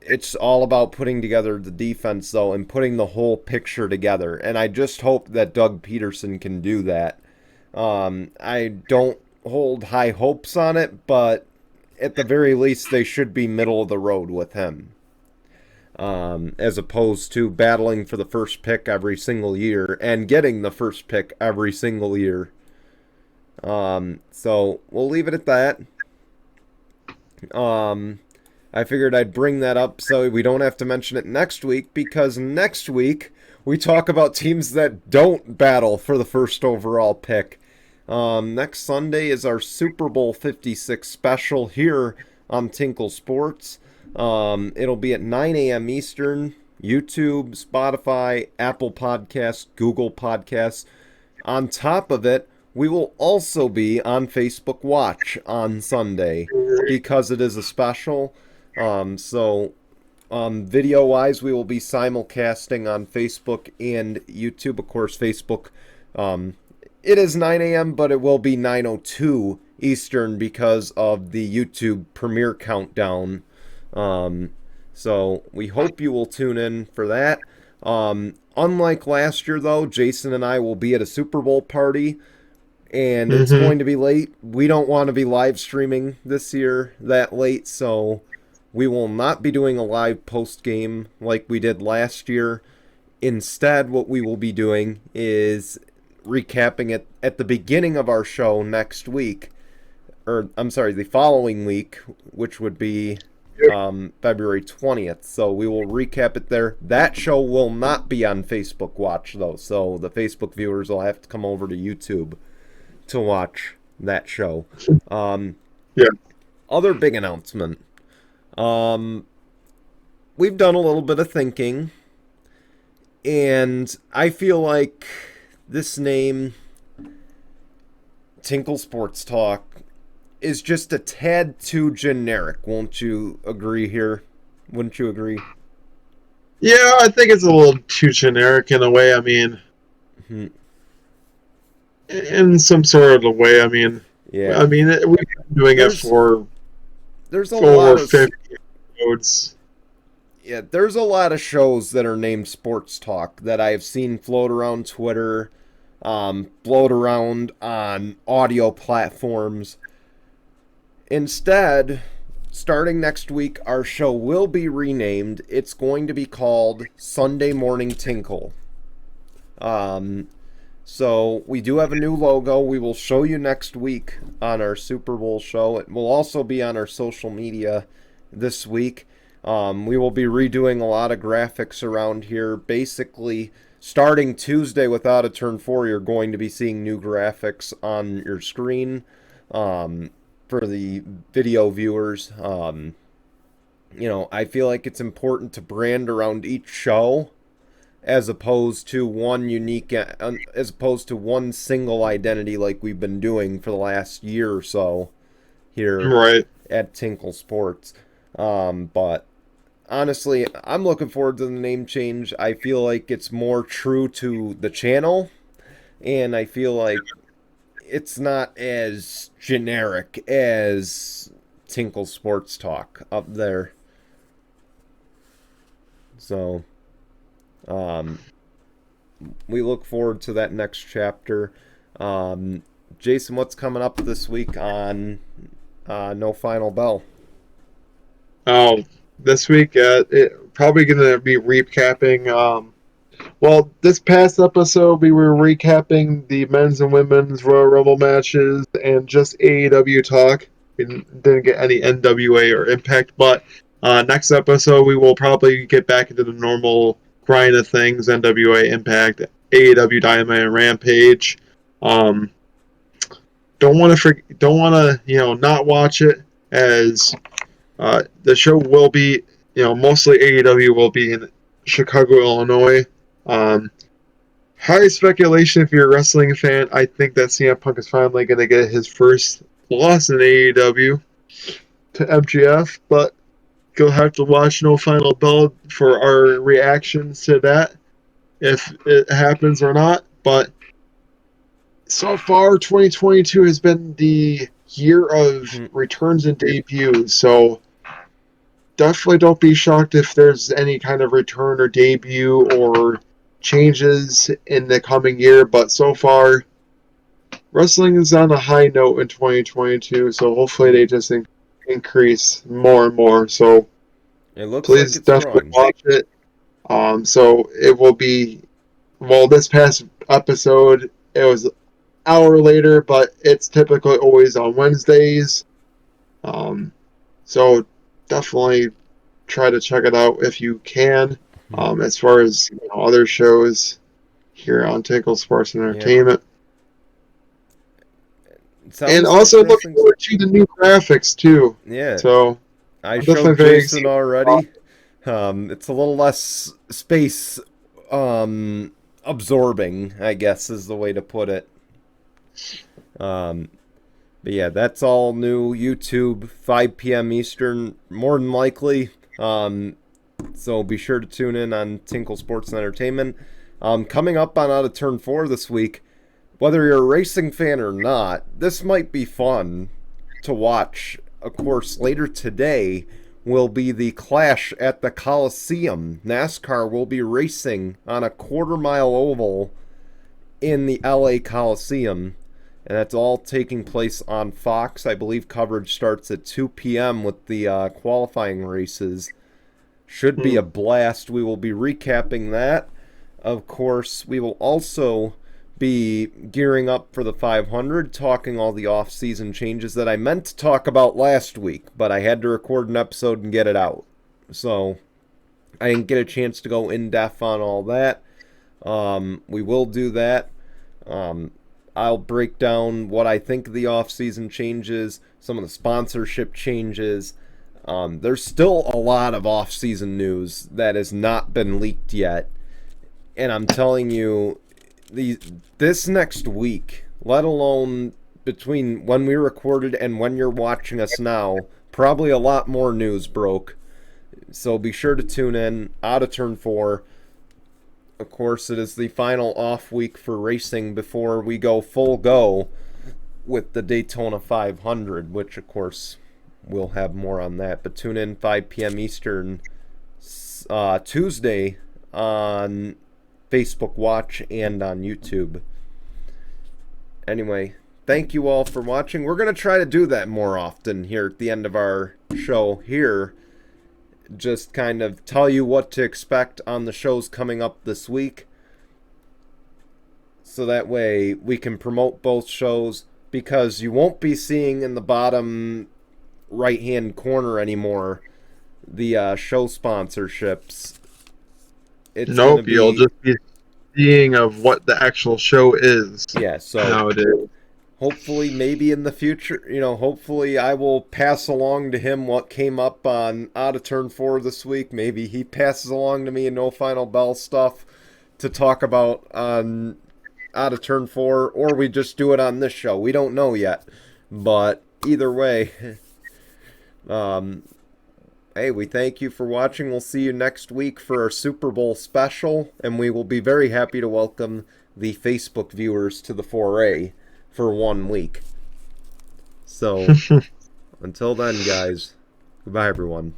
It's all about putting together the defense, though, and putting the whole picture together. And I just hope that Doug Peterson can do that. I don't hold high hopes on it, but at the very least, they should be middle of the road with him. As opposed to battling for the first pick every single year and getting the first pick every single year. So we'll leave it at that. I figured I'd bring that up so we don't have to mention it next week, because next week we talk about teams that don't battle for the first overall pick. Next Sunday is our Super Bowl 56 special here on Tinkle Sports. It'll be at 9 a.m. Eastern, YouTube, Spotify, Apple Podcasts, Google Podcasts. On top of it, we will also be on Facebook Watch on Sunday because it is a special. Video-wise, we will be simulcasting on Facebook and YouTube. Of course, Facebook, it is 9 a.m., but it will be 9:02 Eastern because of the YouTube premiere countdown. So we hope you will tune in for that. Unlike last year, though, Jason and I will be at a Super Bowl party, and it's going to be late. We don't want to be live streaming this year that late, so we will not be doing a live post game like we did last year. Instead, what we will be doing is recapping it at the beginning of our show next week, the following week, which would be February 20th. So we will recap it there. That show will not be on Facebook Watch, though, so the Facebook viewers will have to come over to YouTube to watch that show. Other big announcement. We've done a little bit of thinking, and I feel like this name, Tinkle Sports Talk, is just a tad too generic. Won't you agree here? Wouldn't you agree? Yeah, I think it's a little too generic in a way. I mean, in some sort of a way. I mean, we've been doing it for there's a lot of 50 episodes. Yeah, there's a lot of shows that are named Sports Talk that I've seen float around Twitter, float around on audio platforms. Instead, starting next week, our show will be renamed. It's going to be called Sunday Morning Tinkle. So we do have a new logo. We will show you next week on our Super Bowl show. It will also be on our social media this week. We will be redoing a lot of graphics around here. Basically, starting Tuesday with Out of Turn 4, you're going to be seeing new graphics on your screen for the video viewers. I feel like it's important to brand around each show. as opposed to one single identity like we've been doing for the last year or so here Right. at Tinkle Sports. But honestly, I'm looking forward to the name change. I feel like it's more true to the channel, and I feel like it's not as generic as Tinkle Sports Talk up there. So, we look forward to that next chapter. Jason, what's coming up this week on No Final Bell? Oh, this week, probably going to be recapping. Well, this past episode, we were recapping the men's and women's Royal Rumble matches and just AEW talk. We didn't get any NWA or Impact, but next episode, we will probably get back into the normal grind of things: NWA, Impact, AEW, Dynamite, and Rampage. Um, don't want to not watch it, as the show will be, mostly AEW will be in Chicago, Illinois. High speculation, if you're a wrestling fan, I think that CM Punk is finally going to get his first loss in AEW to MJF, but you'll have to watch No Final Bell for our reactions to that, if it happens or not. But so far, 2022 has been the year of returns and debuts, so definitely don't be shocked if there's any kind of return or debut or changes in the coming year. But so far, wrestling is on a high note in 2022, so hopefully they just increase more and more. So It looks please like it's definitely growing. watch it. So it will be, well, this past episode, it was an hour later, but it's typically always on Wednesdays. So definitely try to check it out if you can. As far as other shows here on Tinkle Sports and Entertainment. And also look forward to the new graphics too. Yeah. So I showed Jason already. It's a little less space absorbing, I guess is the way to put it. But yeah, that's all new. YouTube, 5 p.m. Eastern, more than likely. So be sure to tune in on Tinkle Sports and Entertainment. Coming up on Out of Turn 4 this week, whether you're a racing fan or not, this might be fun to watch. Of course, later today will be the Clash at the Coliseum. NASCAR will be racing on a quarter-mile oval in the LA Coliseum. And that's all taking place on Fox. I believe coverage starts at 2 p.m. with the qualifying races. Should be a blast. We will be recapping that. Of course, we will also be gearing up for the 500, talking all the off-season changes that I meant to talk about last week, but I had to record an episode and get it out. So I didn't get a chance to go in-depth on all that. We will do that. I'll break down what I think of the off-season changes, some of the sponsorship changes. There's still a lot of off-season news that has not been leaked yet. And I'm telling you, this next week, let alone between when we recorded and when you're watching us now, probably a lot more news broke. So be sure to tune in. Out of Turn 4. Of course, it is the final off week for racing before we go full go with the Daytona 500, which, of course, we'll have more on that. But tune in 5 p.m. Eastern Tuesday on Facebook Watch and on YouTube. Anyway, thank you all for watching. We're going to try to do that more often here at the end of our show here. Just kind of tell you what to expect on the shows coming up this week. So that way we can promote both shows, because you won't be seeing in the bottom right-hand corner anymore the show sponsorships. Nope, you'll just be seeing of what the actual show is. Yeah, so nowadays. Hopefully, maybe in the future, hopefully I will pass along to him what came up on Out of Turn 4 this week. Maybe he passes along to me No Final Bell stuff. to talk about on Out of Turn 4, or we just do it on this show. We don't know yet. But either way, hey, we thank you for watching. We'll see you next week for our Super Bowl special, and we will be very happy to welcome the Facebook viewers to the foray for 1 week. So, until then, guys, goodbye, everyone.